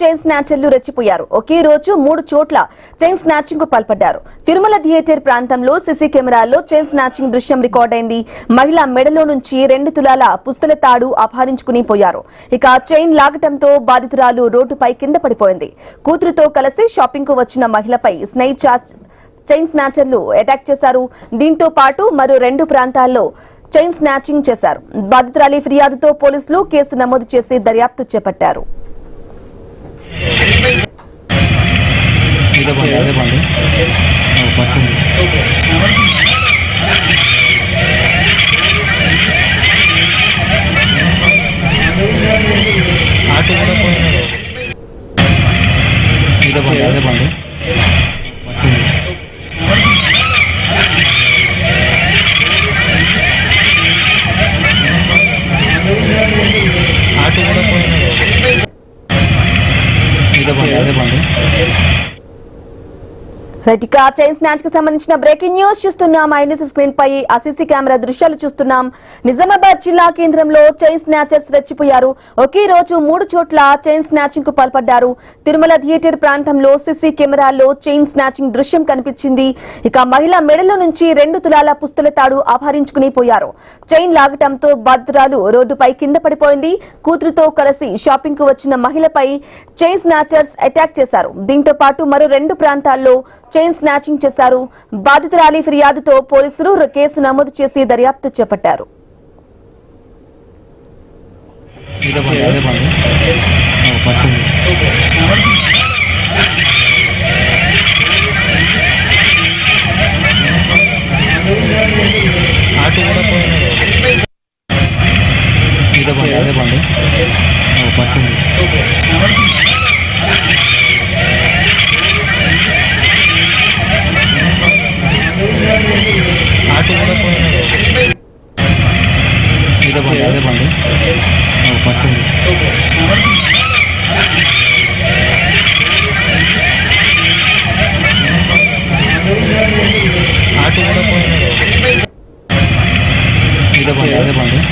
Chain స్నాచర్లు రెచ్చిపోయారు. ఒకే రోజు 3 చోట్ల చైన్ స్నాచింగ్ కు పాల్పడ్డారు. తిరుమల థియేటర్ ప్రాంతంలో సీసీ కెమెరాల్లో చైన్ స్నాచింగ్ దృశ్యం రికార్డైంది. మహిళ మెడలో నుంచి 2 తులాల పుస్తల తాడు అపహరించుకుని పోయారు. ఇక చైన్ లాగటంతో బాధితురాలు రోడ్డుపై కింద పడిపోయింది. కూతురుతో కలిసి షాపింగ్ కు వచ్చిన మహిళపై చైన్ స్నాచర్లు అటాక్ చేశారు. దీంతో పాటు మరో 2 ప్రాంతాల్లో చైన్ స్నాచింగ్ చేశారు. బాధితురాలి ఫిర్యాదుతో పోలీసులు కేసు నమోదు చేసి దర్యాప్తు చేపట్టారు. రైట్, చైన్ స్నాచ్ కు సంబంధించిన బ్రేకింగ్ న్యూస్ చూస్తున్నాం. ఐన్యూస్ స్క్రీన్ పై ఆ సీసీ కెమెరా దృశ్యాలు చూస్తున్నాం. నిజామాబాద్ జిల్లా కేంద్రంలో చైన్ స్నాచర్స్ రెచ్చిపోయారు. ఒకే రోజు 3 చోట్ల చైన్ స్నాచింగ్ కు పాల్పడ్డారు. తిరుమల థియేటర్ ప్రాంతంలో సీసీ కెమెరాల్లో చైన్ స్నాచింగ్ దృశ్యం కనిపించింది. ఇక మహిళ మెడలో నుంచి 2 తులాల పుస్తల తాడు అపహరించుకుని పోయారు. చైన్ లాగటంతో బాధితురాలు రోడ్డుపై కింద పడిపోయింది. కూతురుతో కలిసి షాపింగ్ కు వచ్చిన మహిళపై చైన్ స్నాచర్స్ అటాక్ చేశారు. దీంతో పాటు మరో 2 ప్రాంతాల్లో చైన్ స్నాచింగ్ చేశారు. బాధితురాలి ఫిర్యాదుతో పోలీసులు కేసు నమోదు చేసి దర్యాప్తు చేపట్టారు. పట్టింది